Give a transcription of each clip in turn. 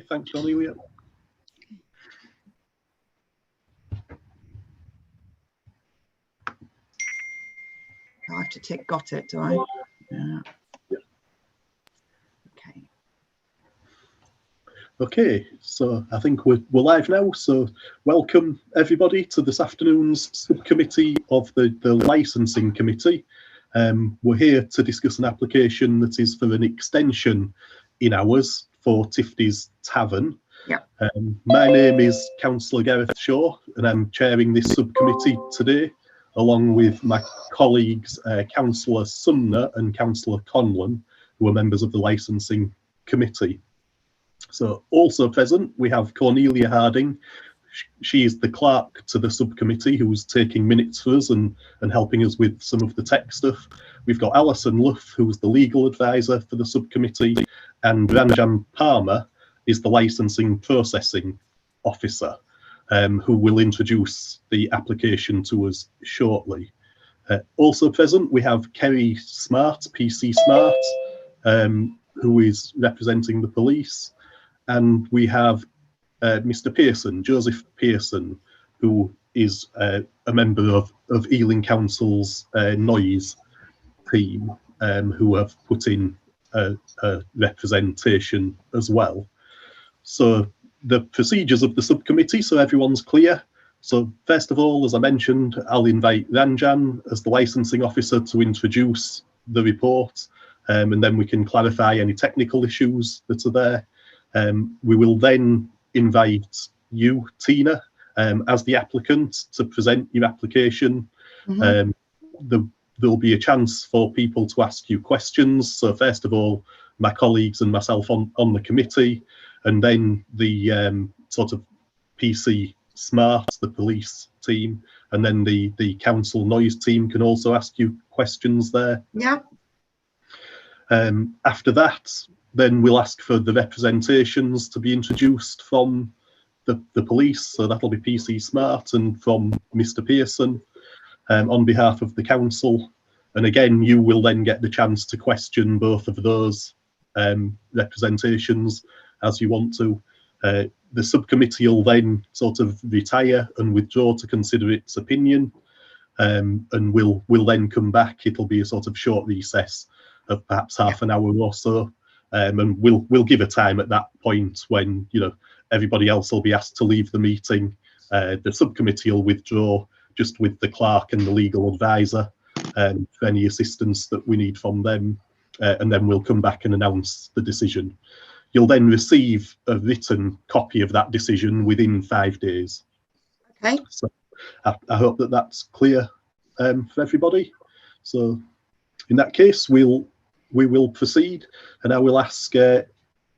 thanks, Cornelia. I have to tick got it, do I? Yeah. Okay. Okay, so I think we're live now. So welcome everybody to this afternoon's subcommittee of the licensing committee. We're here to discuss an application that is for an extension in hours for Tifty's Tavern. Yeah. My name is Councillor Gareth Shaw, and I'm chairing this subcommittee today, along with my colleagues, Councillor Sumner and Councillor Conlon, who are members of the licensing committee. So also present, we have Cornelia Harding. She is the clerk to the subcommittee who's taking minutes for us and helping us with some of the tech stuff. We've got Alison Luff, who's the legal advisor for the subcommittee, and Ranjan Palmer is the licensing processing officer, who will introduce the application to us shortly. Also present, we have Kerry Smart, PC Smart, who is representing the police. And we have Mr. Pearson, Joseph Pearson, who is a member of Ealing Council's noise team, who have put in a representation as well. So the procedures of the subcommittee, so everyone's clear. So first of all, as I mentioned, I'll invite Ranjan as the licensing officer to introduce the report, and then we can clarify any technical issues that are there. We will then invite you, Tina, as the applicant to present your application. Mm-hmm. There'll be a chance for people to ask you questions. So first of all, my colleagues and myself on the committee, and then the sort of PC Smart, the police team, and then the council noise team can also ask you questions there. Yeah. After that, then we'll ask for the representations to be introduced from the police. So that'll be PC Smart and from Mr. Pearson on behalf of the council. And again, you will then get the chance to question both of those representations as you want to. The subcommittee will then sort of retire and withdraw to consider its opinion, and we'll then come back. It'll be a sort of short recess of perhaps half an hour or so. And we'll give a time at that point when everybody else will be asked to leave the meeting. The subcommittee will withdraw just with the clerk and the legal advisor for any assistance that we need from them, and then we'll come back and announce the decision. You'll then receive a written copy of that decision within 5 days. Okay. So I hope that that's clear for everybody. So in that case, we will proceed, and I will ask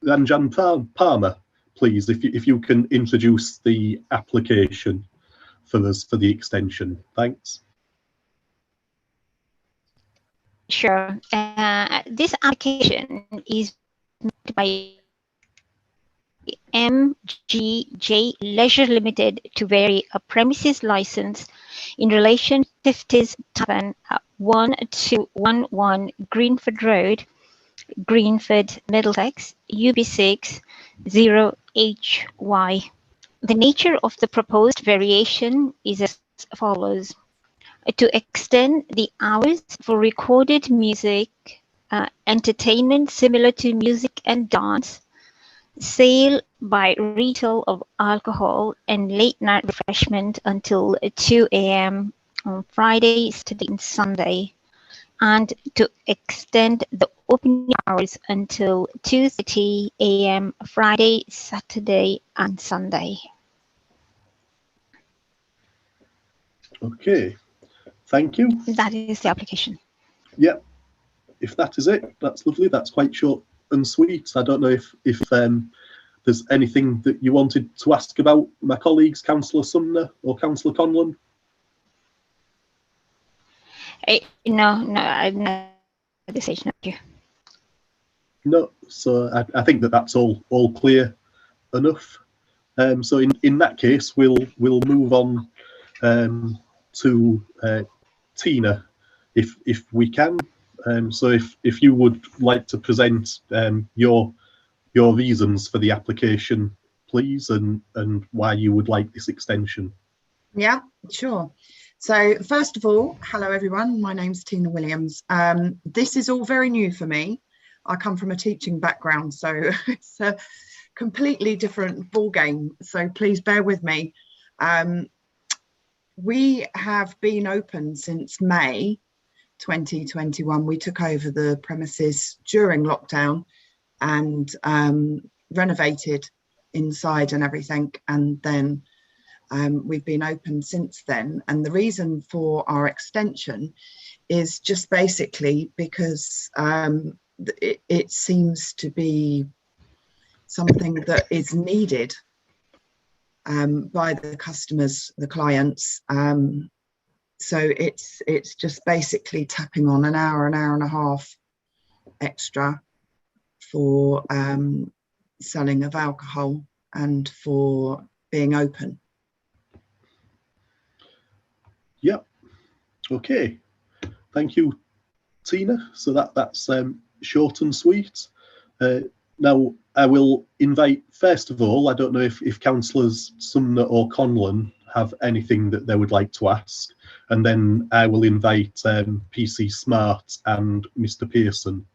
Ranjan Palmer, please, if you can introduce the application for us for the extension. Thanks. Sure. This application is made by MGJ Leisure Limited to vary a premises license in relation to Tifty's Tavern at 1211 Greenford Road, Greenford, Middlesex, UB6 0HY. The nature of the proposed variation is as follows. To extend the hours for recorded music, entertainment similar to music and dance, sale by retail of alcohol and late night refreshment until 2 a.m. on Friday, Saturday and Sunday, and to extend the opening hours until 2:30 a.m. Friday, Saturday and Sunday. Okay, thank you. That is the application. Yeah, if that is it, that's lovely. That's quite short and sweet. I don't know if there's anything that you wanted to ask about my colleagues, Councillor Sumner or Councillor Conlon. No, I'm not at this stage. Thank you. No, so I think that's all clear enough. So in that case, we'll move on to Tina, if we can. So if you would like to present your your reasons for the application, please, and why you would like this extension. Yeah, sure. So first of all, hello everyone, my name's Tina Williams. This is all very new for me. I come from a teaching background, so it's a completely different ball game, so please bear with me. We have been open since May 2021. We took over the premises during lockdown and renovated inside and everything, and then we've been open since then. And the reason for our extension is just basically because it seems to be something that is needed by the customers, the clients. So it's just basically tapping on an hour and a half extra for selling of alcohol and for being open. Yep. Okay. Thank you, Tina. So that's short and sweet. Now I will invite, first of all, I don't know if councillors Sumner or Conlon have anything that they would like to ask, and then I will invite PC Smart and Mr. Pearson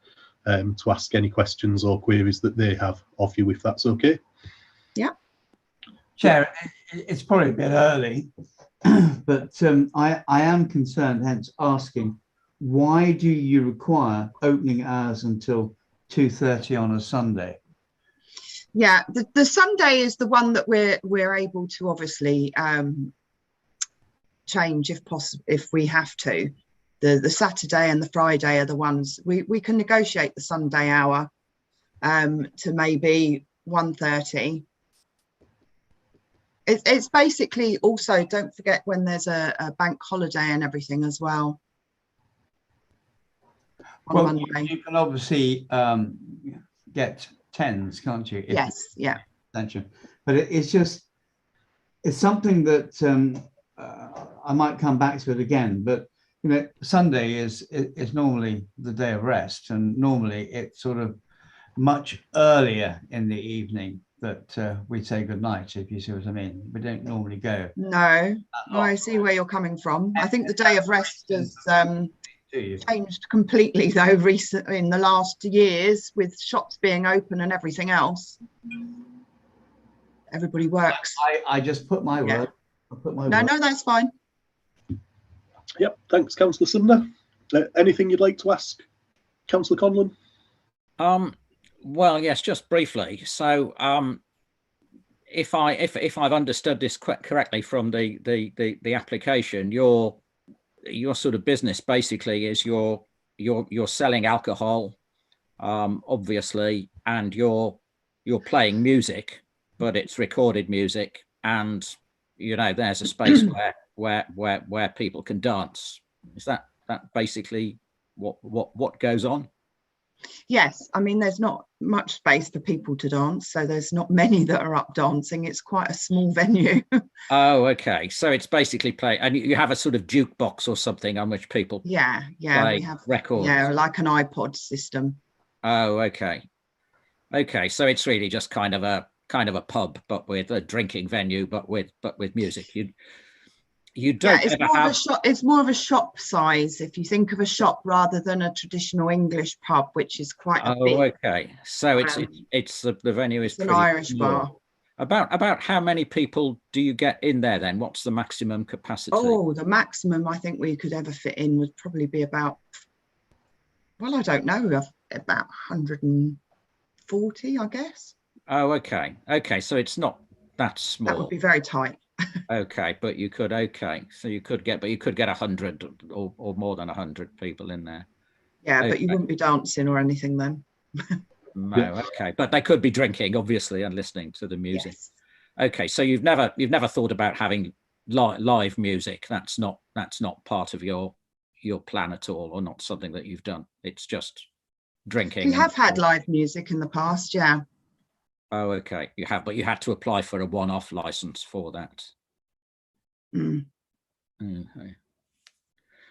to ask any questions or queries that they have of you, if that's okay. Yeah. Chair, it's probably a bit early, but I am concerned, hence asking, why do you require opening hours until 2:30 on a Sunday? Yeah, the Sunday is the one that we're able to obviously change if possible, if we have to. The Saturday and the Friday are the ones we can negotiate the Sunday hour to maybe 1:30. It's basically also, don't forget when there's a bank holiday and everything as well. Well, you can obviously get tens, can't you? Yes, yeah. But it's something that I might come back to it again. But you know, Sunday is normally the day of rest, and normally it's sort of much earlier in the evening that we say goodnight, if you see what I mean. We don't normally go. No, I see where you're coming from. I think the day of rest has changed completely though recently in the last years, with shops being open and everything else. Everybody works. I just put my word. I put my no, word. no, that's fine. Yep, thanks, Councillor Sumner. Anything you'd like to ask, Councillor Conlon? Well, yes, just briefly. So, if I've understood this correctly from the application, your sort of business basically is you're selling alcohol, obviously, and you're playing music, but it's recorded music, and you know there's a space where people can dance. Is that basically what goes on? Yes, I mean there's not much space for people to dance, so there's not many that are up dancing. It's quite a small venue. Oh, okay. So it's basically play, and you have a sort of jukebox or something on which people yeah, we have records. Yeah, like an iPod system. Oh, okay. So it's really just kind of a pub, but with a drinking venue, but with music. You don't. Yeah, it's more of a shop size. If you think of a shop rather than a traditional English pub, which is quite a big. Okay. So it's the venue is an Irish bar. About how many people do you get in there then? What's the maximum capacity? Oh, the maximum I think we could ever fit in would probably be about, well, I don't know, about 140, I guess. Oh, okay. So it's not that small. That would be very tight. Okay, but you could. Okay, so you could get 100 or more than 100 people in there. Yeah, okay. But you wouldn't be dancing or anything then. No, okay, but they could be drinking, obviously, and listening to the music. Yes. Okay, so you've never thought about having live music. That's not part of your plan at all, or not something that you've done. It's just drinking. We have had live music in the past, yeah. Oh, okay, you have, but you had to apply for a one-off license for that.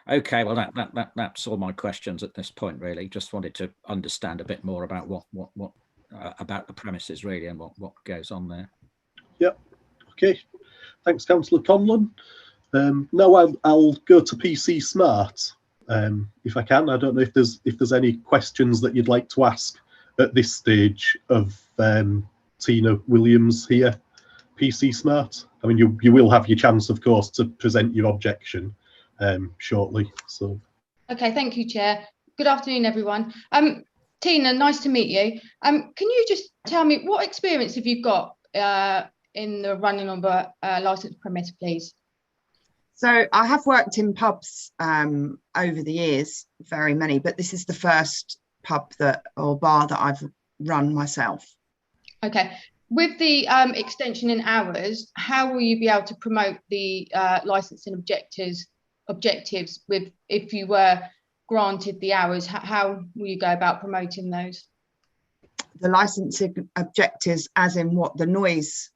Okay, well that's all my questions at this point, really. Just wanted to understand a bit more about what about the premises really and what goes on there. Yep. Okay. Thanks, Councillor Conlon. Now I'll go to PC Smart, if I can. I don't know if there's any questions that you'd like to ask at this stage of Tina Williams here. PC Smart. I mean, you will have your chance, of course, to present your objection shortly. So. Okay, thank you, Chair. Good afternoon, everyone. Tina, nice to meet you. Can you just tell me what experience have you got in the running of a licensed premise, please? So I have worked in pubs over the years, very many, but this is the first pub or bar that I've run myself. Okay. With the extension in hours, how will you be able to promote the licensing objectives if you were granted the hours? How will you go about promoting those? The licensing objectives, as in what, the noise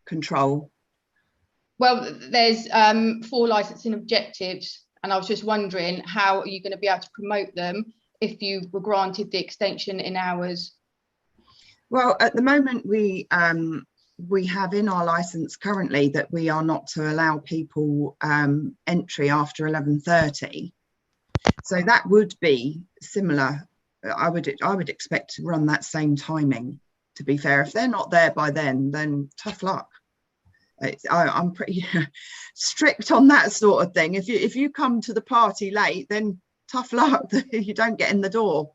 control? Well, there's 4 licensing objectives, and I was just wondering, how are you going to be able to promote them if you were granted the extension in hours? Well, at the moment, we have in our license currently that we are not to allow people entry after 11:30. So that would be similar. I would expect to run that same timing. To be fair, if they're not there by then tough luck. I'm pretty strict on that sort of thing. If you come to the party late, then tough luck. You don't get in the door.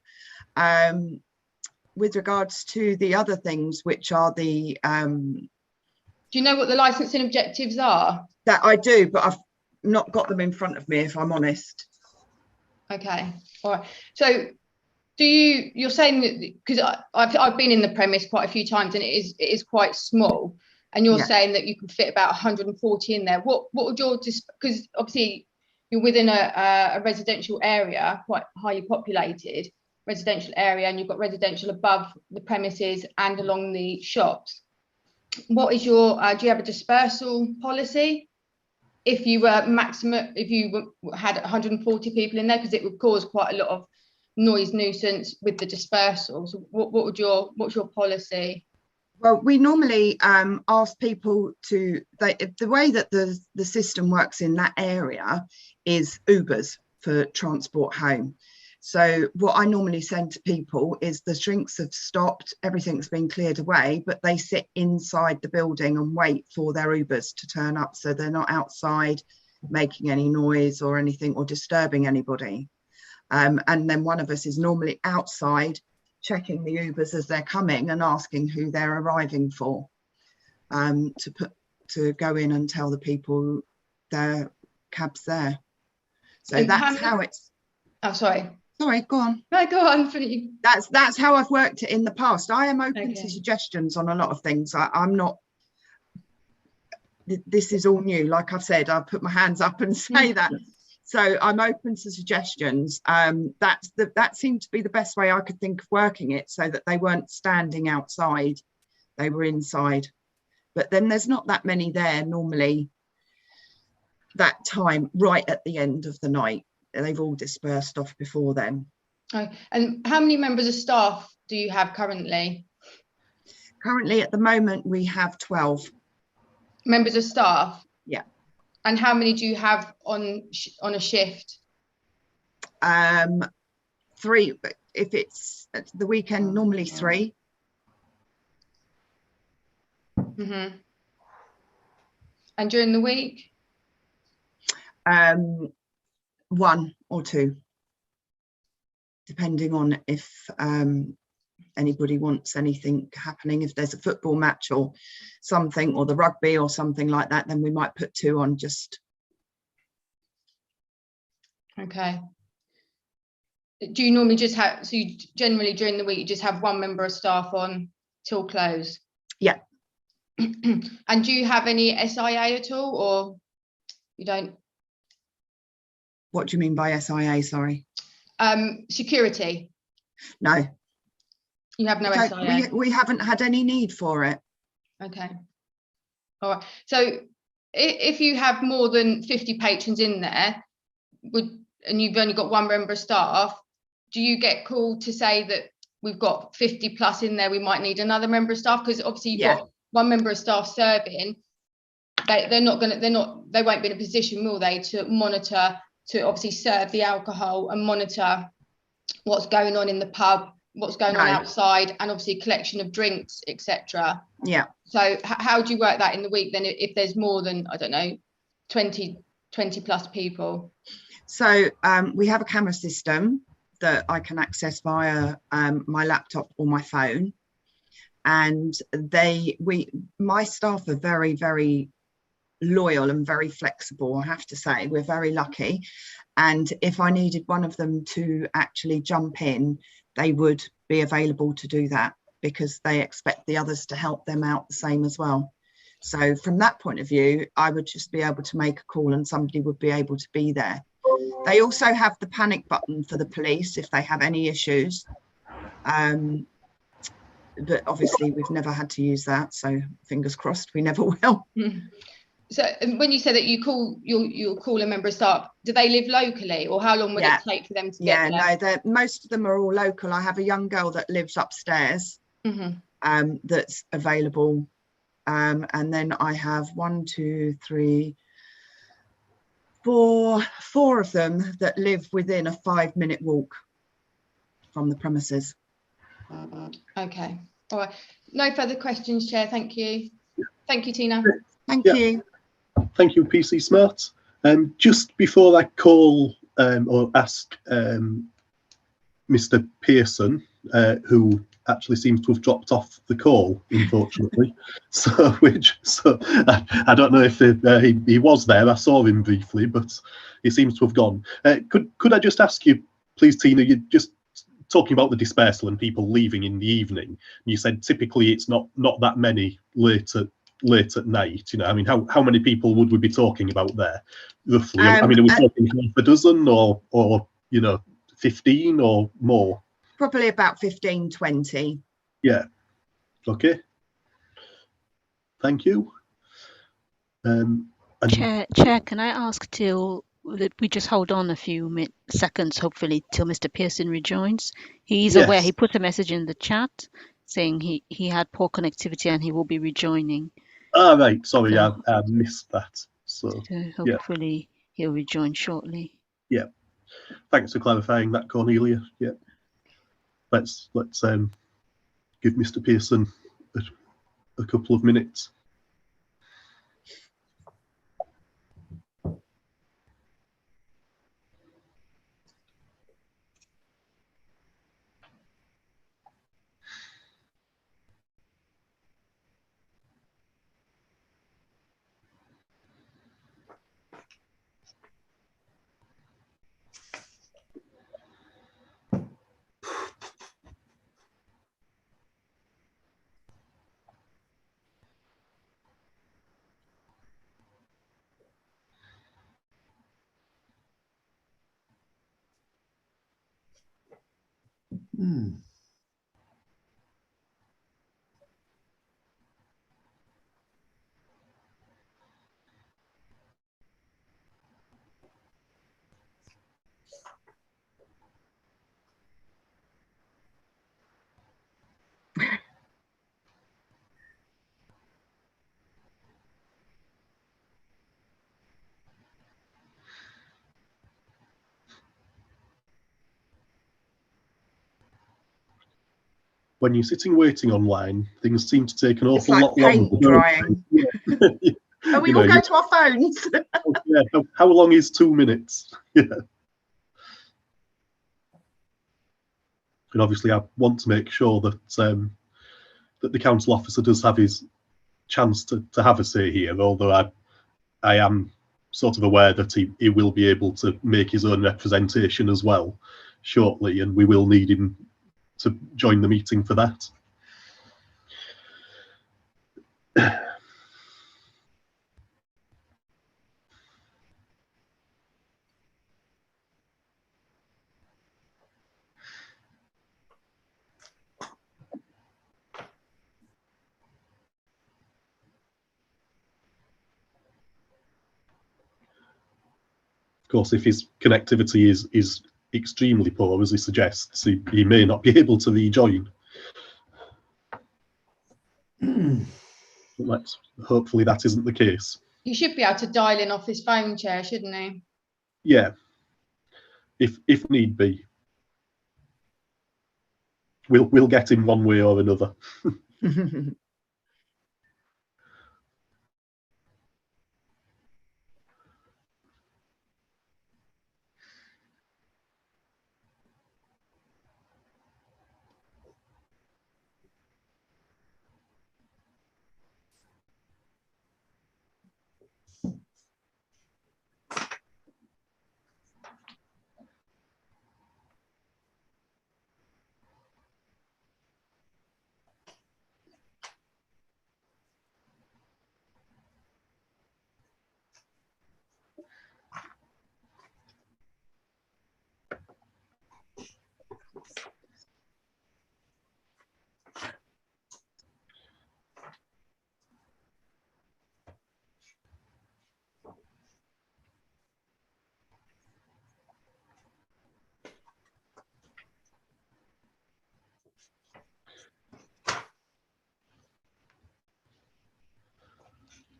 With regards to the other things, which are the do you know what the licensing objectives are? That I do, but I've not got them in front of me, if I'm honest. Okay, all right. So you're saying that, because I've been in the premise quite a few times, and it is quite small, and you're saying that you can fit about 140 in there. What would your, because obviously you're within a residential area, quite highly populated residential area, and you've got residential above the premises and along the shops. What is your do you have a dispersal policy if you were had 140 people in there, because it would cause quite a lot of noise nuisance with the dispersal? So what's your policy? Well, we normally ask people to, the way that the system works in that area is Ubers for transport home. So what I normally send to people is the drinks have stopped, everything's been cleared away, but they sit inside the building and wait for their Ubers to turn up, so they're not outside making any noise or anything or disturbing anybody. And then one of us is normally outside checking the Ubers as they're coming and asking who they're arriving for, to go in and tell the people their cab's there. So and that's how it's. Oh, sorry, go on. No, go on. That's how I've worked it in the past. I am open to suggestions on a lot of things. I'm not. This is all new. Like I've said, I'll put my hands up and say that. So I'm open to suggestions. That seemed to be the best way I could think of working it, so that they weren't standing outside, they were inside. But then there's not that many there normally that time, right at the end of the night. They've all dispersed off before then. Oh, and how many members of staff do you have currently? Currently, at the moment, we have 12 members of staff. Yeah. And how many do you have on a shift? 3. But if it's at the weekend, normally 3. Mm-hmm. And during the week? 1 or 2, depending on if anybody wants anything happening. If there's a football match or something, or the rugby or something like that, then we might put 2 on just. Okay. Do you normally just have, so you generally during the week you just have 1 member of staff on till close? Yeah. And do you have any SIA at all, or you don't? What do you mean by SIA, sorry? Security. No. You have no SIA? We haven't had any need for it. Okay. All right. So if you have more than 50 patrons in there, and you've only got 1 member of staff, do you get called to say that we've got 50 plus in there, we might need another member of staff, because obviously you've Yeah. got one member of staff serving. They won't be in a position, will they, to monitor, to obviously serve the alcohol and monitor what's going on in the pub, what's going on outside, and obviously collection of drinks, etc. Yeah. So how do you work that in the week then, if there's more than, I don't know, 20 plus people? So we have a camera system that I can access via my laptop or my phone, and my staff are very, very loyal and very flexible, I have to say. We're very lucky, and if I needed one of them to actually jump in, they would be available to do that, because they expect the others to help them out the same as well. So from that point of view, I would just be able to make a call and somebody would be able to be there. They also have the panic button for the police if they have any issues. But obviously we've never had to use that, so fingers crossed we never will. So when you say that you'll call a member of staff, do they live locally, or how long would it take for them to get there? No, most of them are all local. I have a young girl that lives upstairs, that's available, and then I have 4 of them that live within a 5-minute walk from the premises. Okay, all right. No further questions, Chair. Thank you. Thank you, Tina. Thank you. Thank you, PC Smart. Just before I call or ask Mr. Pearson, who actually seems to have dropped off the call, unfortunately. so I don't know if he was there. I saw him briefly, but he seems to have gone. Could I just ask you, please, Tina? You just talking about the dispersal and people leaving in the evening. You said typically it's not that many late at night. You know, I mean, how many people would we be talking about there, roughly? I mean, are we talking half a dozen or 15 or more? Probably about 15, 20. Yeah. Okay. Thank you. Chair, can I ask that we just hold on a few seconds, hopefully, till Mr. Pearson rejoins? He's aware. He put a message in the chat saying he had poor connectivity and he will be rejoining. Ah, right. Sorry, I missed that. So hopefully he'll rejoin shortly. Yeah. Thanks for clarifying that, Cornelia. Yeah. Let's give Mr. Pearson a couple of minutes. When you're sitting waiting online, things seem to take an awful lot longer. Paint drying. Oh, we all go to our phones. Yeah. How long is 2 minutes? Yeah. And obviously, I want to make sure that that the council officer does have his chance to have a say here. Although I am sort of aware that he will be able to make his own representation as well shortly, and we will need him to join the meeting for that. Of course, if his connectivity is extremely poor, as he suggests, he may not be able to rejoin. Hopefully that isn't the case. He should be able to dial in off his phone, Chair, shouldn't he? Yeah, if need be. We'll get him one way or another.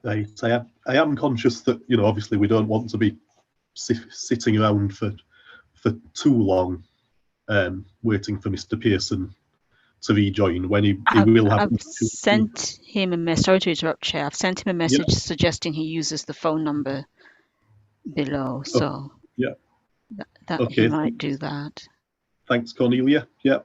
Right. I am conscious that, you know, obviously we don't want to be sitting around for too long, waiting for Mr. Pearson to rejoin when he will have. I've sent him a message. Sorry to interrupt, Chair. I've sent him a message suggesting he uses the phone number below, so that Okay. he might do that. Thanks, Cornelia. Yeah.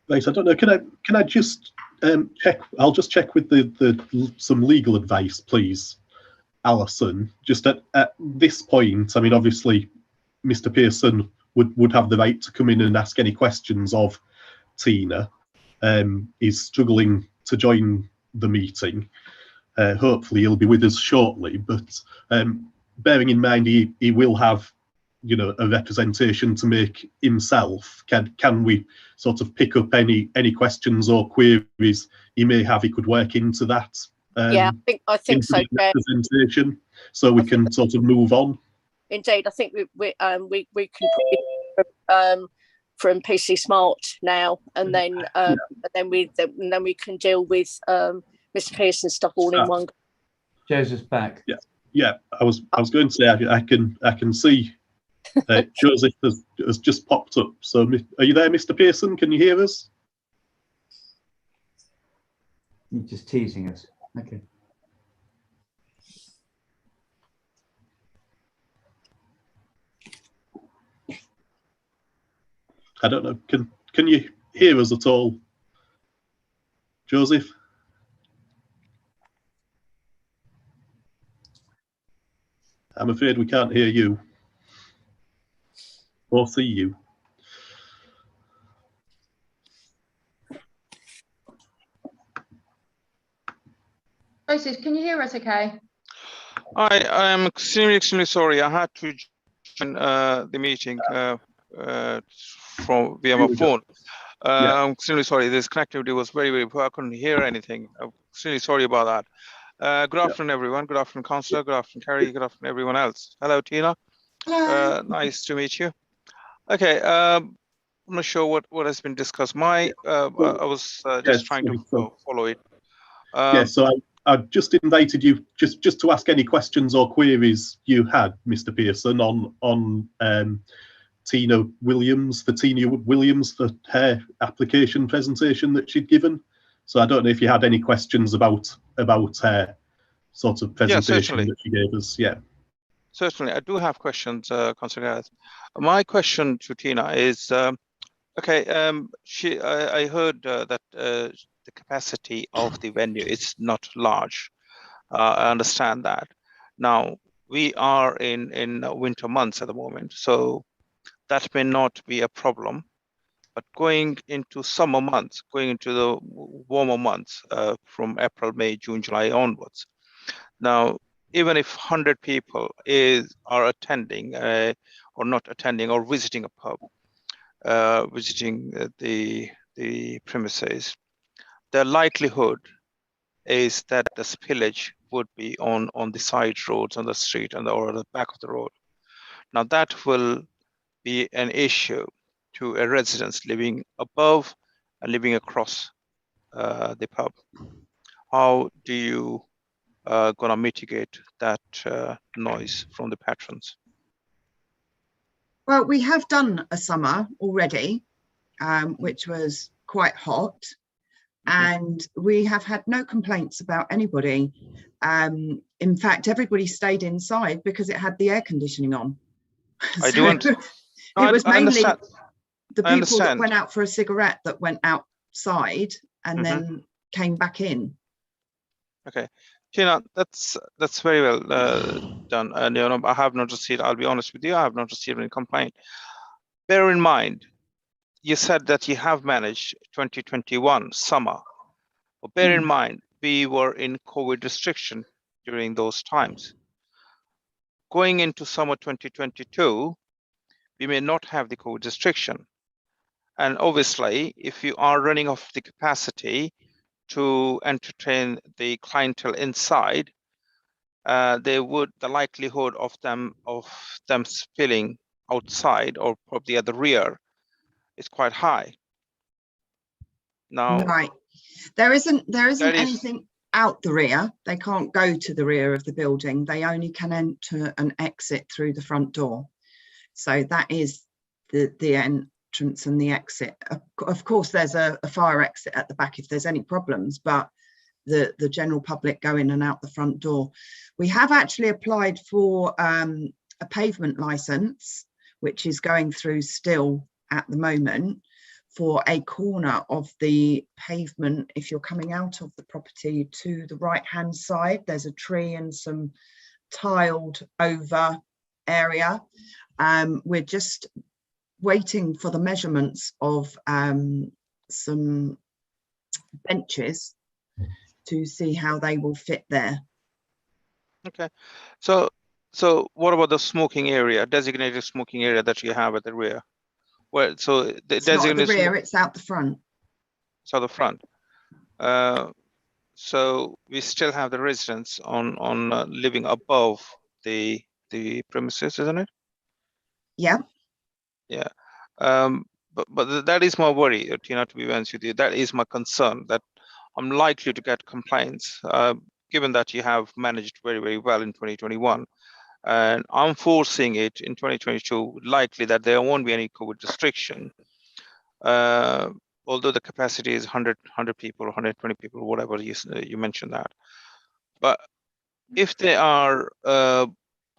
Right, I don't know. Can I just check? I'll just check with some legal advice, please, Alison. Just at this point, I mean, obviously, Mr. Pearson would have the right to come in and ask any questions of Tina. He's struggling to join the meeting. Hopefully, he'll be with us shortly. But bearing in mind, he will have, you know, a representation to make himself. Can we sort of pick up any questions or queries he may have? He could work into that. Yeah, I think so. Representation, so we can sort of move on. Indeed, I think we can put from PC Smart now, and then we can deal with Mr. Pearson's stuff all in one. Joseph's back. Yeah. I was going to say I can see. Joseph has just popped up. So, are you there, Mr. Pearson? Can you hear us? You're just teasing us. Okay. I don't know. Can you hear us at all, Joseph? I'm afraid we can't hear you or see you. Joseph, can you hear us okay? I am extremely sorry. I had to join the meeting from via my phone. I'm extremely sorry. This connectivity was very poor. I couldn't hear anything. I'm extremely sorry about that. Good afternoon, everyone. Good afternoon, Councillor. Good afternoon, Kerry. Good afternoon, everyone else. Hello, Tina. Hello. Nice to meet you. Okay. I'm not sure what has been discussed. I was just trying to follow it. So I've just invited you just to ask any questions or queries you had, Mr. Pearson, on Tina Williams, for her application presentation that she'd given. So I don't know if you had any questions about her sort of presentation that she gave us. Yeah. Certainly, I do have questions, Councillor Gareth. My question to Tina is, okay, I heard that the capacity of the venue is not large. I understand that. Now, we are in winter months at the moment, so that may not be a problem. But going into summer months, going into the warmer months from April, May, June, July onwards. Now, even if 100 people are attending or not attending or visiting a pub, visiting the premises, the likelihood is that the spillage would be on the side roads, on the street, or the back of the road. Now that will be an issue to a residents living above and living across the pub. How do you gonna mitigate that noise from the patrons? Well, we have done a summer already, which was quite hot, and we have had no complaints about anybody. In fact, everybody stayed inside because it had the air conditioning on. I do understand. It was mainly the I people that went out for a cigarette that went outside and then came back in. Okay, Tina, that's very well done. And you know, I have not received. I'll be honest with you, I have not received any complaint. Bear in mind, you said that you have managed 2021 summer. But bear in mind, we were in COVID restriction during those times. Going into summer 2022, we may not have the COVID restriction. And obviously, if you are running off the capacity to entertain the clientele inside, the likelihood of them spilling outside or probably at the rear is quite high. Now, right, there isn't anything out the rear. They can't go to the rear of the building. They only can enter and exit through the front door. So that is the entrance and the exit. Of course, there's a fire exit at the back if there's any problems, but the general public go in and out the front door. We have actually applied for a pavement license, which is going through still at the moment, for a corner of the pavement. If you're coming out of the property to the right hand side, there's a tree and some tiled over area. We're just waiting for the measurements of some benches to see how they will fit there. Okay, so what about the smoking area, designated smoking area that you have at the rear? Well, so the it's not at the rear, it's out the front. It's out the front. So we still have the residents on living above the premises, isn't it? Yeah. Yeah. But that is my worry, Tina, to be honest with you. That is my concern, that I'm likely to get complaints, given that you have managed very, very well in 2021. And I'm foreseeing it in 2022, likely that there won't be any COVID restriction, although the capacity is 100 people, 120 people, whatever you mentioned that. But if they are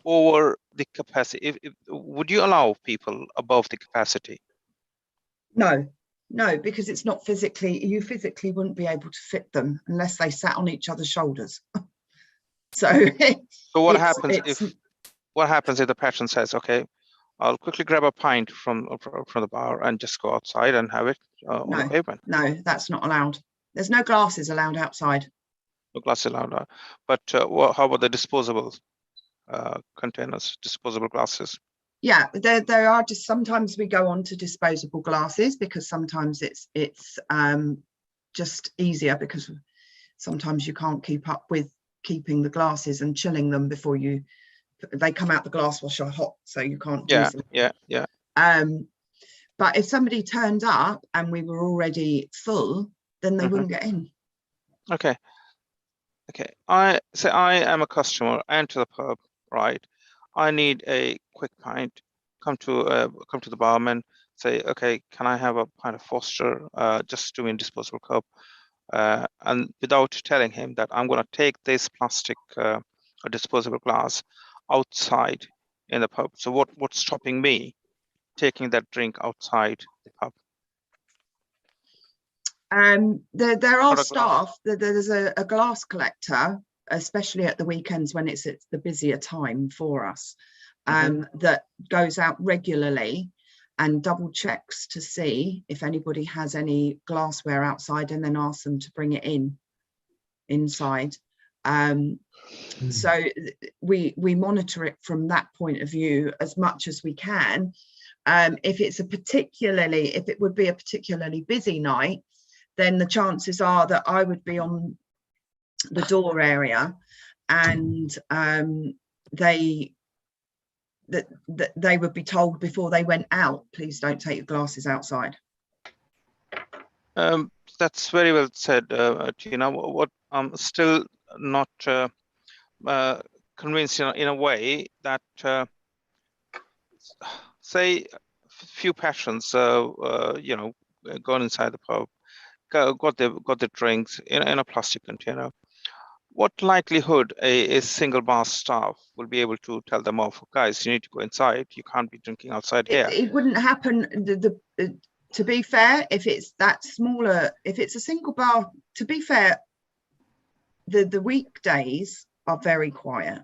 over the capacity, would you allow people above the capacity? No, because it's not physically, you physically wouldn't be able to fit them unless they sat on each other's shoulders. So what happens if the patron says, okay, I'll quickly grab a pint from the bar and just go outside and have it on the pavement? No, that's not allowed. There's no glasses allowed outside. No glasses allowed. But how about the disposable containers, disposable glasses? Yeah, there are just, sometimes we go on to disposable glasses because sometimes it's just easier, because sometimes you can't keep up with keeping the glasses and chilling them before they come out the glass washer hot, so you can't use them. Yeah. But if somebody turned up and we were already full, then they wouldn't get in. Okay. Okay, I am a customer, enter the pub, right? I need a quick pint. Come to the barman, say, okay, can I have a pint of Foster? Just do me in disposable cup, and without telling him that I'm going to take this plastic or disposable glass outside in the pub. So what's stopping me taking that drink outside the pub? There are Not a glass. staff. There's a glass collector, especially at the weekends when it's the busier time for us, that goes out regularly and double checks to see if anybody has any glassware outside, and then asks them to bring it inside. So we monitor it from that point of view as much as we can. If it would be a particularly busy night, then the chances are that I would be on the door area, and they would be told before they went out, please don't take your glasses outside. That's very well said, Tina. What I'm still not convinced in a way that say few patrons gone inside the pub, got the drinks in a plastic container. What likelihood a single bar staff will be able to tell them off? Guys, you need to go inside. You can't be drinking outside here. It wouldn't happen. To be fair, if it's that smaller, if it's a single bar, to be fair, the weekdays are very quiet.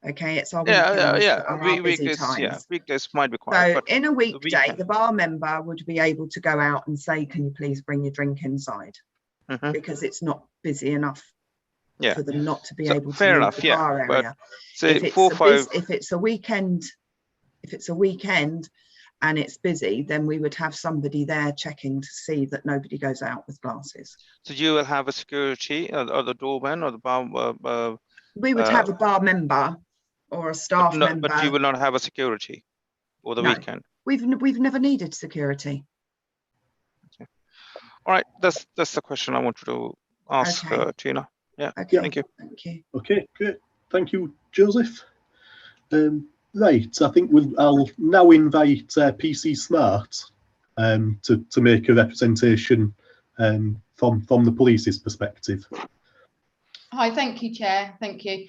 Okay, it's our weekends that are our busy times. Yeah, weekdays might be quiet. So but in a weekday, the bar member would be able to go out and say, can you please bring your drink inside? Because it's not busy enough for them not to be able to leave the bar area. If it's a weekend and it's busy, then we would have somebody there checking to see that nobody goes out with glasses. So you will have a security or the doorman or the bar. We would have a bar member or a staff member. But you will not have a security over the weekend. We've never needed security. Okay. All right, that's the question I wanted to ask Tina. Yeah. Okay. Thank you. Thank you. Okay, great. Thank you, Joseph. Right, I think I'll now invite PC Smart to make a representation from the police's perspective. Hi, thank you, Chair. Thank you.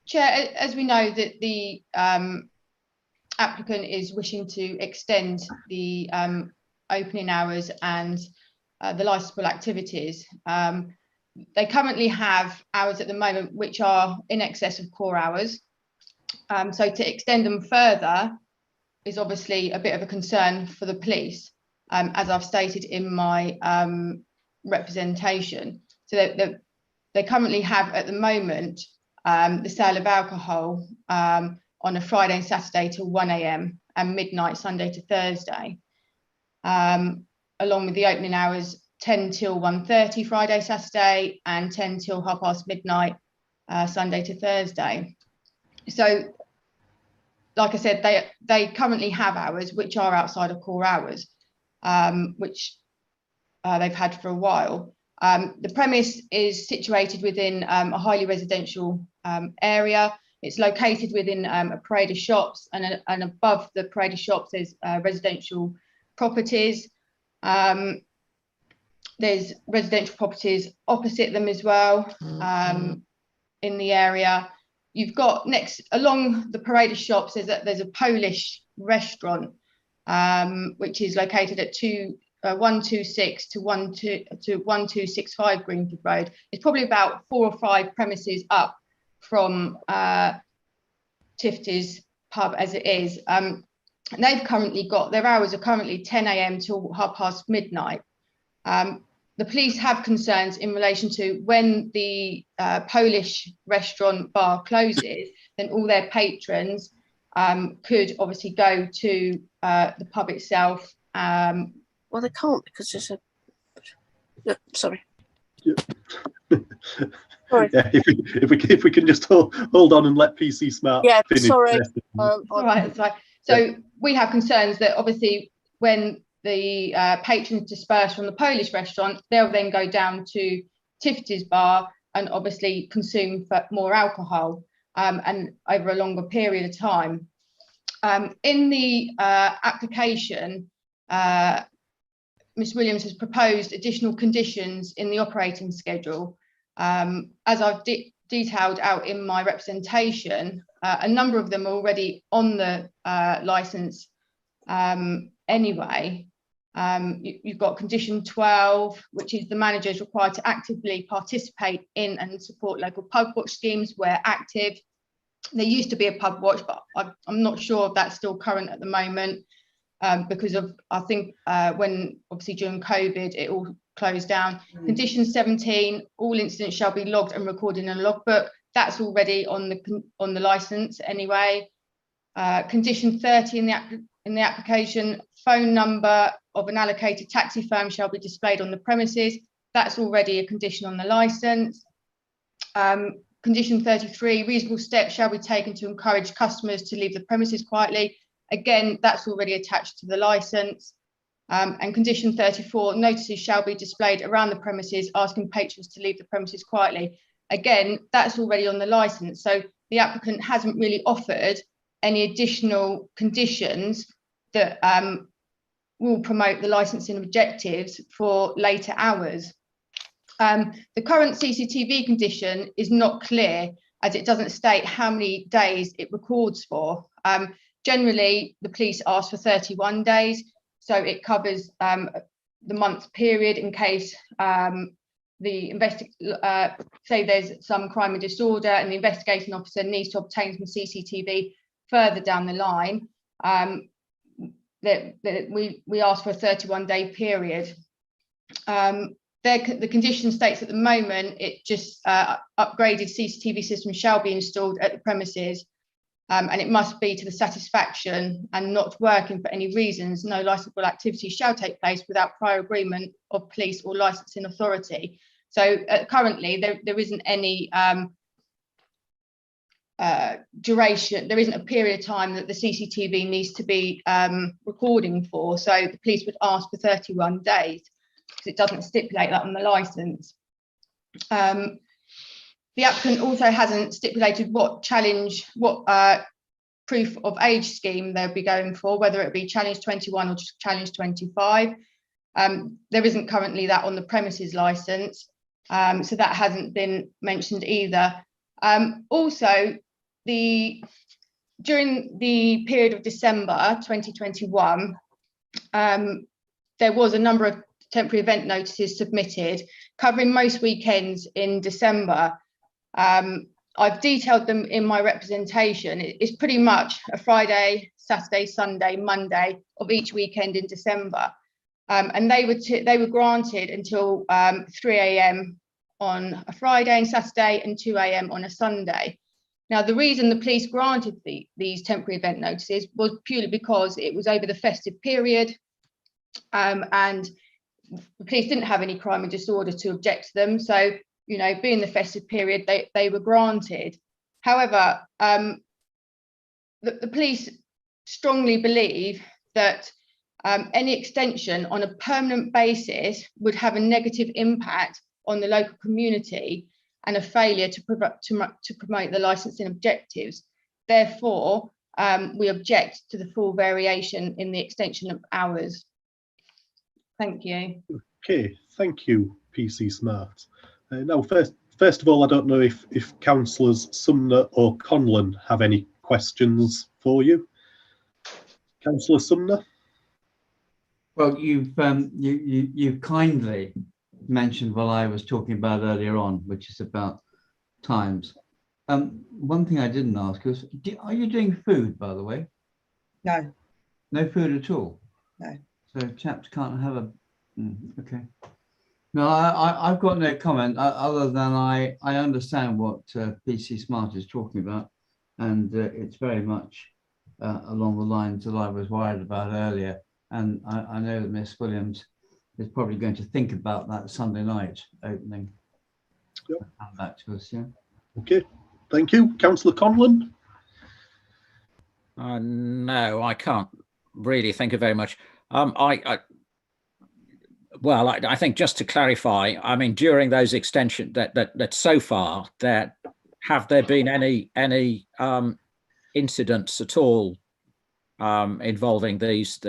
Chair, as we know that the applicant is wishing to extend the opening hours and the licensable activities. They currently have hours at the moment which are in excess of core hours. So to extend them further is obviously a bit of a concern for the police, as I've stated in my representation. So they currently have at the moment the sale of alcohol on a Friday and Saturday till 1 AM and midnight Sunday to Thursday, along with the opening hours 10 till 1:30 Friday, Saturday, and 10 till midnight Sunday to Thursday. So, like I said, they currently have hours which are outside of core hours, which they've had for a while. The premise is situated within a highly residential area. It's located within a parade of shops, and above the parade of shops there's residential properties. There's residential properties opposite them as well in the area. You've got along the parade of shops, there's a Polish restaurant, which is located at 126 to 1265 Greenford Road. It's probably about 4 or 5 premises up from Tifty's pub as it is. They've currently got, their hours are currently 10 AM till midnight. The police have concerns in relation to when the Polish restaurant bar closes, then all their patrons could obviously go to the pub itself. Well, they can't because there's a. Sorry. Yeah. Sorry. Yeah, if we can just hold on and let PC Smart finish. Sorry. All right, that's right. So we have concerns that obviously when the patrons disperse from the Polish restaurant, they'll then go down to Tifty's bar and obviously consume more alcohol and over a longer period of time. In the application, Ms Williams has proposed additional conditions in the operating schedule. As I've detailed out in my representation, a number of them are already on the licence anyway. You've got condition 12, which is the manager is required to actively participate in and support local pub watch schemes where active. There used to be a pub watch, but I'm not sure if that's still current at the moment because of, I think, when obviously during COVID, it all closed down. Condition 17, all incidents shall be logged and recorded in a logbook. That's already on the licence anyway. Condition 30 in the application, phone number of an allocated taxi firm shall be displayed on the premises. That's already a condition on the licence. Condition 33, reasonable steps shall be taken to encourage customers to leave the premises quietly. Again, that's already attached to the licence. And condition 34, notices shall be displayed around the premises asking patrons to leave the premises quietly. Again, that's already on the licence. So the applicant hasn't really offered any additional conditions that will promote the licensing objectives for later hours. The current CCTV condition is not clear as it doesn't state how many days it records for. Generally, the police ask for 31 days, so it covers the month period in case say there's some crime and disorder and the investigating officer needs to obtain some CCTV further down the line. We ask for a 31-day period. The condition states at the moment it just upgraded CCTV systems shall be installed at the premises and it must be to the satisfaction and not working for any reasons. No licensable activity shall take place without prior agreement of police or licensing authority. So currently there isn't any duration, there isn't a period of time that the CCTV needs to be recording for. So the police would ask for 31 days because it doesn't stipulate that on the licence. The applicant also hasn't stipulated what proof of age scheme they'll be going for, whether it be challenge 21 or just challenge 25. There isn't currently that on the premises licence, so that hasn't been mentioned either. Also, during the period of December 2021, there was a number of temporary event notices submitted covering most weekends in December. I've detailed them in my representation. It's pretty much a Friday, Saturday, Sunday, Monday of each weekend in December. And they were granted until 3 AM on a Friday and Saturday and 2 AM on a Sunday. Now, the reason the police granted these temporary event notices was purely because it was over the festive period and the police didn't have any crime and disorder to object to them. So, you know, being the festive period, they were granted. However, the police strongly believe that any extension on a permanent basis would have a negative impact on the local community and a failure to promote the licensing objectives. Therefore, we object to the full variation in the extension of hours. Thank you. Okay, thank you, PC Smart. Now, first of all, I don't know if councillors Sumner or Conlon have any questions for you. Councillor Sumner. Well, you've kindly mentioned what I was talking about earlier on, which is about times. One thing I didn't ask was, are you doing food, by the way? No. No food at all? No. So chaps can't have a, okay. No, I've got no comment other than I understand what PC Smart is talking about, and it's very much along the lines that I was worried about earlier. And I know that Miss Williams is probably going to think about that Sunday night opening. Yep. Come back to us, yeah. Okay, thank you. Councillor Conlon. No, I can't really think of very much. Well, I think just to clarify, I mean, during those extension that so far, have there been any incidents at all involving these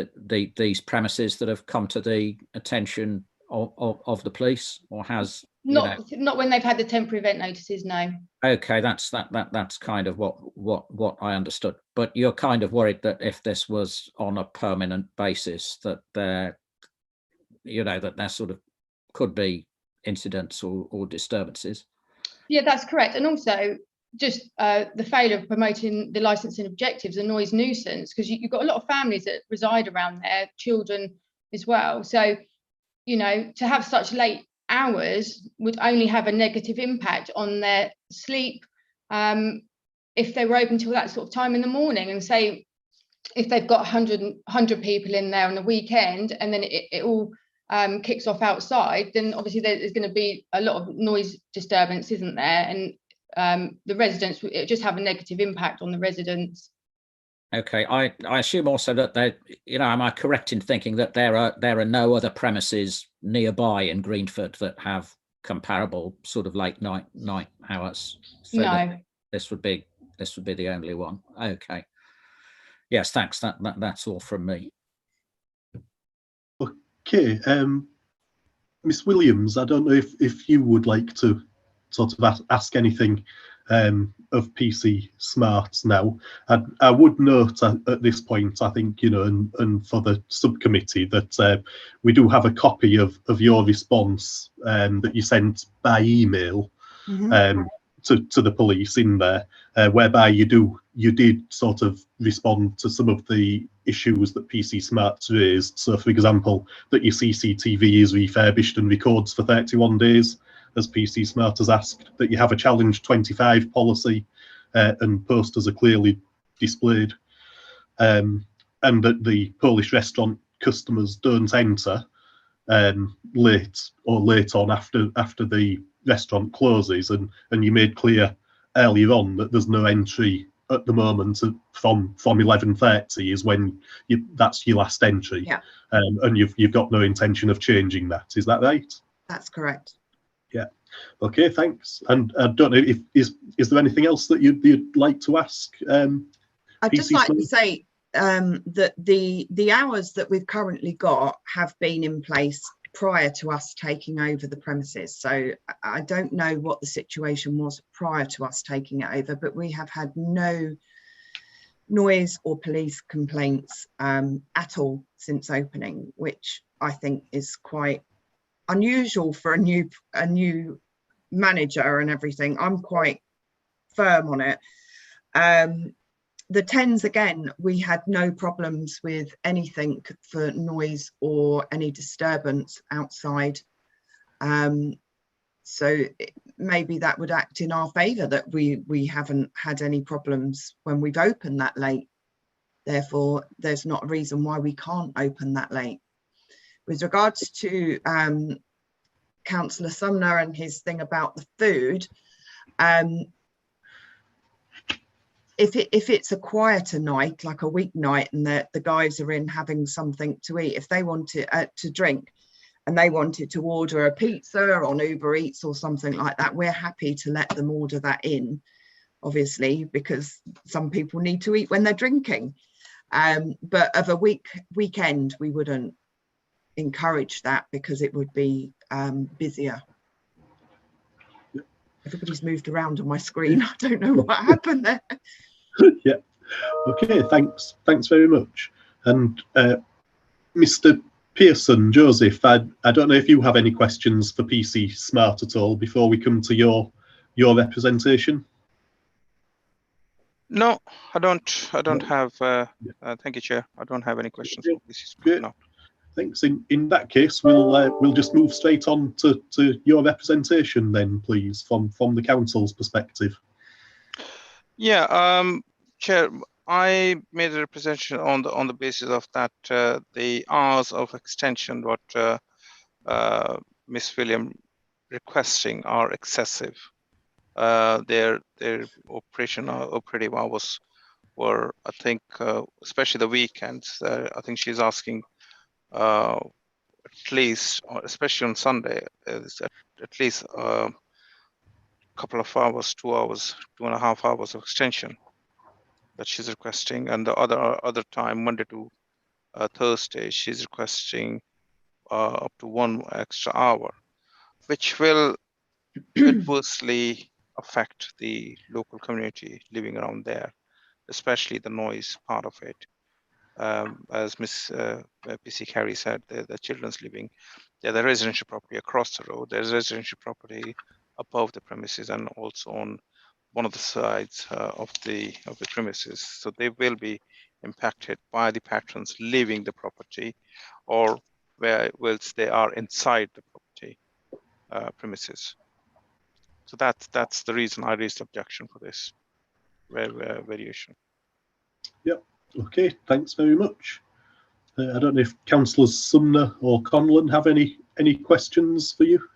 premises that have come to the attention of the police, or has not when they've had the temporary event notices? No. Okay, that's kind of what I understood. But you're kind of worried that if this was on a permanent basis, that there sort of could be incidents or disturbances. Yeah, that's correct. And also just the failure of promoting the licensing objectives and noise nuisance, because you've got a lot of families that reside around there, children as well. So, to have such late hours would only have a negative impact on their sleep if they were open till that sort of time in the morning. And say if they've got 100 people in there on the weekend, and then it all kicks off outside, then obviously there's going to be a lot of noise disturbance, isn't there? And the residents, it just have a negative impact on the residents. Okay, I assume also that am I correct in thinking that there are no other premises nearby in Greenford that have comparable sort of late night hours? So no. This would be the only one. Okay. Yes, thanks. That's all from me. Okay, Miss Williams, I don't know if you would like to sort of ask anything of PC Smart now. I would note at this point, I think, and for the subcommittee, that we do have a copy of your response that you sent by email to the police in there, whereby you did sort of respond to some of the issues that PC Smart's raised. So, for example, that your CCTV is refurbished and records for 31 days, as PC Smart has asked, that you have a challenge 25 policy and posters are clearly displayed, and that the Polish restaurant customers don't enter late on after the restaurant closes, and you made clear earlier on that there's no entry at the moment from 11:30 is when that's your last entry. Yeah. And you've got no intention of changing that. Is that right? That's correct. Yeah. Okay, thanks. And I don't know if is there anything else that you'd like to ask? I'd just like to say that the hours that we've currently got have been in place prior to us taking over the premises. So I don't know what the situation was prior to us taking it over, but we have had no noise or police complaints at all since opening, which I think is quite unusual for a new manager and everything. I'm quite firm on it. The 10s, again, we had no problems with anything for noise or any disturbance outside. So maybe that would act in our favour, that we haven't had any problems when we've opened that late. Therefore, there's not a reason why we can't open that late. With regards to Councillor Sumner and his thing about the food, if it's a quieter night, like a weeknight, and the guys are in having something to eat, if they want to drink and they wanted to order a pizza on Uber Eats or something like that, we're happy to let them order that in, obviously, because some people need to eat when they're drinking. But of a weekend, we wouldn't encourage that because it would be busier. Everybody's moved around on my screen. I don't know what happened there. Yeah. Okay. Thanks very much. And Mr. Pearson, Joseph, I don't know if you have any questions for PC Smart at all before we come to your representation. No, I don't have. Thank you, Chair. I don't have any questions for PC Smart. No. Thanks. In that case, we'll just move straight on to your representation then, please, from the council's perspective. Yeah, Chair, I made a representation on the basis of that the hours of extension what Miss William requesting are excessive. Their operative hours were, I think, especially the weekends. I think she's asking at least, especially on Sunday, is at least a couple of hours, 2 hours, 2.5 hours of extension that she's requesting, and the other time, Monday to Thursday, she's requesting up to 1 extra hour, which will adversely affect the local community living around there, especially the noise part of it. As Miss PC Carey said, the children's living, the residential property across the road, there's residential property above the premises and also on one of the sides of the premises. So they will be impacted by the patrons leaving the property or whilst they are inside the property premises. So that's the reason I raised objection for this variation. Yep. Okay. Thanks very much. I don't know if Councillors Sumner or Conlon have any questions for you.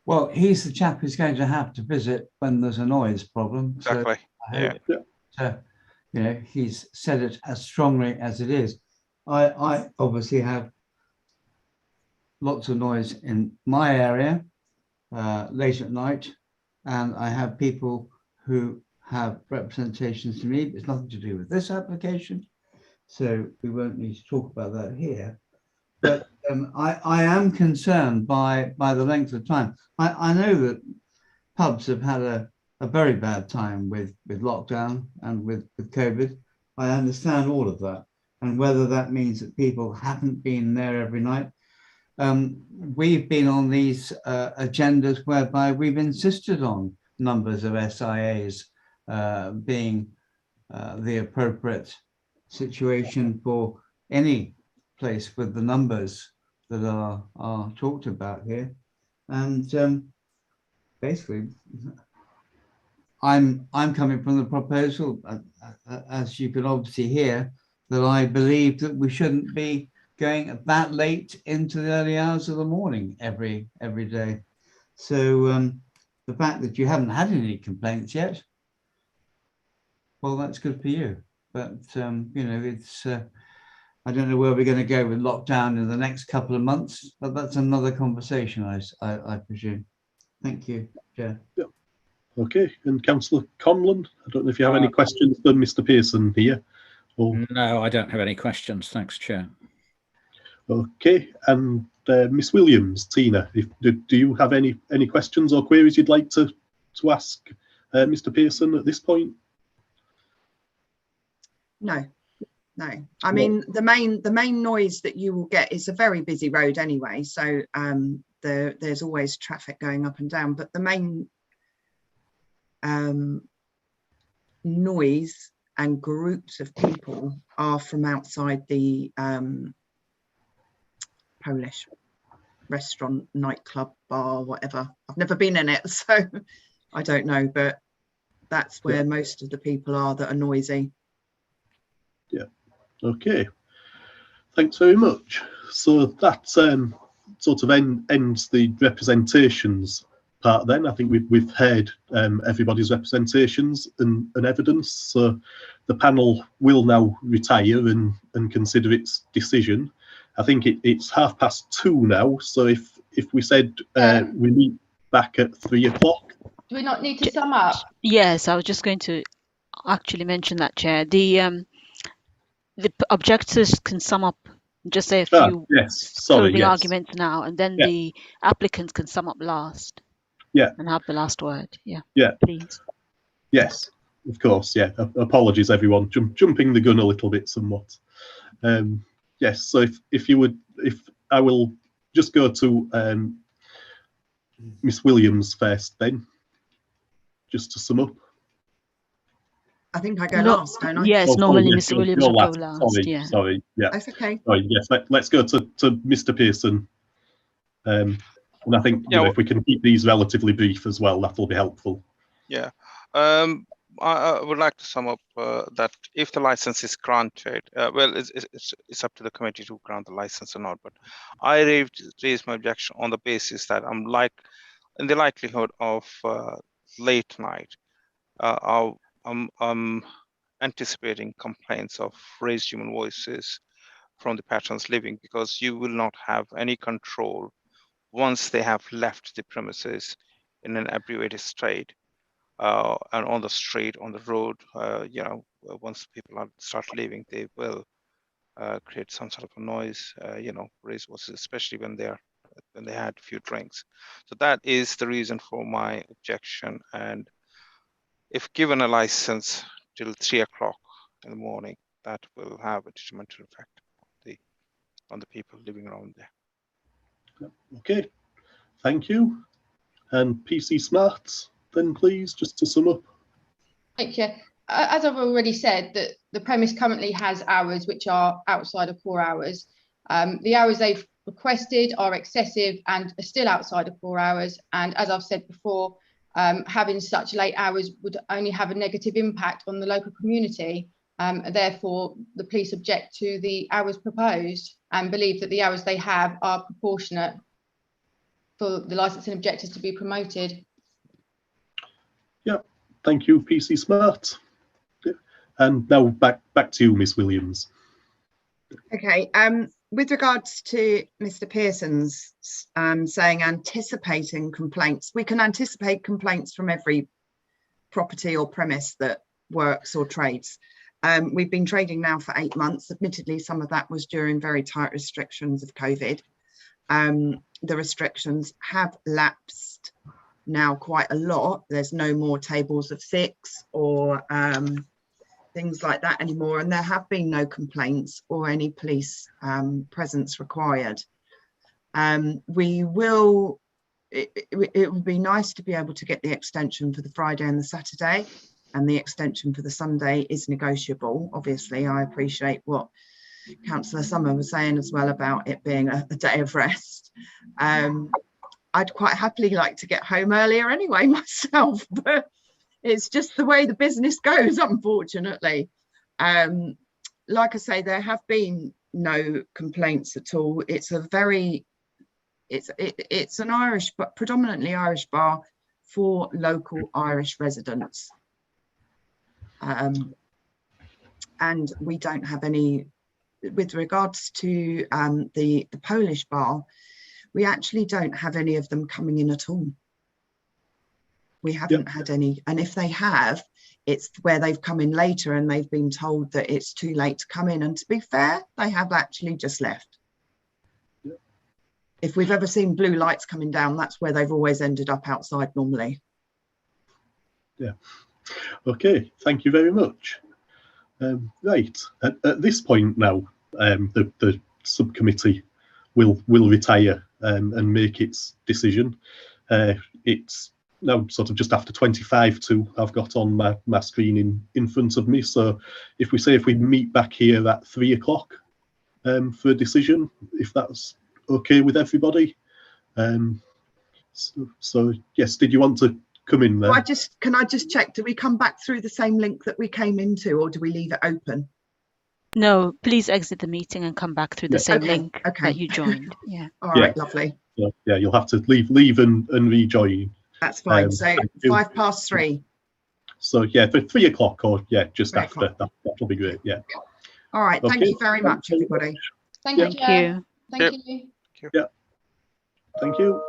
Well, he's the chap who's going to have to visit when there's a noise problem. Exactly. So you know, he's said it as strongly as it is. I obviously have lots of noise in my area late at night, and I have people who have representations to me. It's nothing to do with this application, so we won't need to talk about that here. But I am concerned by the length of time. I know that pubs have had a very bad time with lockdown and with COVID. I understand all of that, and whether that means that people haven't been there every night. We've been on these agendas whereby we've insisted on numbers of SIAs being the appropriate situation for any place with the numbers that are talked about here. And basically, I'm coming from the proposal, as you can obviously hear, that I believe that we shouldn't be going that late into the early hours of the morning every day. So the fact that you haven't had any complaints yet, well, that's good for you. But you know, it's I don't know where we're going to go with lockdown in the next couple of months, but that's another conversation, I presume. Thank you, Chair. Yep. Okay, and Councillor Conlon, I don't know if you have any questions for Mr. Pearson here. Or... No, I don't have any questions. Thanks, Chair. Okay, and Miss Williams, Tina, do you have any questions or queries you'd like to ask Mr. Pearson at this point? No. I mean, the main noise that you will get is a very busy road anyway, so there's always traffic going up and down, but the main noise and groups of people are from outside the Polish restaurant, nightclub, bar, whatever. I've never been in it, so I don't know, but that's where most of the people are that are noisy. Yeah. Okay. Thanks very much. So that sort of ends the representations part then. I think we've heard everybody's representations and evidence. So the panel will now retire and consider its decision. I think it's 2:30 now. So if we said we meet back at 3 o'clock. Do we not need to sum up? Yes, I was just going to actually mention that, Chair. The objectors can sum up, just say a few closing arguments now, and then the applicants can sum up last. Yeah. And have the last word. Yeah. Yeah. Please. Yes, of course. Yeah. Apologies, everyone. Jumping the gun a little bit, somewhat. Yes. So if I will just go to Miss Williams first, then, just to sum up. I think I go last, don't I? Yes, normally Mr. Williams will go last. Sorry, yeah. That's okay. Sorry, yes, let's go to Mr. Pearson. And I think if we can keep these relatively brief as well, that'll be helpful. Yeah. I would like to sum up that if the license is granted, well, it's up to the committee to grant the license or not. But I raised my objection on the basis that in the likelihood of late night, I'm anticipating complaints of raised human voices from the patrons living, because you will not have any control once they have left the premises in an abbreviated state, and on the street, on the road. Once people start leaving, they will create some sort of a noise, raise voices, especially when they had a few drinks. So that is the reason for my objection. And if given a license till 3 o'clock in the morning, that will have a detrimental effect on the people living around there. Okay, thank you. And PC Smart, then please, just to sum up. Thank you. As I've already said, that the premise currently has hours which are outside of core hours. The hours they've requested are excessive and are still outside of core hours. And as I've said before, having such late hours would only have a negative impact on the local community. Therefore, the police object to the hours proposed and believe that the hours they have are proportionate for the licensing objectors to be promoted. Yeah, thank you, PC Smart. And now back to you, Miss Williams. Okay, with regards to Mr. Pearson's saying anticipating complaints, we can anticipate complaints from every property or premise that works or trades. We've been trading now for 8 months. Admittedly, some of that was during very tight restrictions of COVID. The restrictions have lapsed now quite a lot. There's no more tables of 6 or things like that anymore, and there have been no complaints or any police presence required. It would be nice to be able to get the extension for the Friday and the Saturday, and the extension for the Sunday is negotiable. Obviously, I appreciate what Councillor Summer was saying as well about it being a day of rest. I'd quite happily like to get home earlier anyway myself, but it's just the way the business goes, unfortunately. Like I say, there have been no complaints at all. It's a it's an Irish, but predominantly Irish bar for local Irish residents. And we don't have any, with regards to the Polish bar, we actually don't have any of them coming in at all. We haven't had any, and if they have, it's where they've come in later and they've been told that it's too late to come in. And to be fair, they have actually just left. If we've ever seen blue lights coming down, that's where they've always ended up outside normally. Yeah. Okay, thank you very much. Right, at this point now, the subcommittee will retire and make its decision. It's now sort of just after 25 to, I've got on my screen in front of me. So if we meet back here at 3 o'clock for a decision, if that's okay with everybody. So yes, did you want to come in there? Can I just check, do we come back through the same link that we came into, or do we leave it open? No, please exit the meeting and come back through the same link that you joined. Yeah. All right, lovely. So, yeah, you'll have to leave and rejoin. That's fine. So 3:05. So yeah, for 3 o'clock or just after. That'll be great. Yeah. All right. Okay. Thank you very much, everybody. Thank you. Thank you. Thank you. Yeah. Thank you.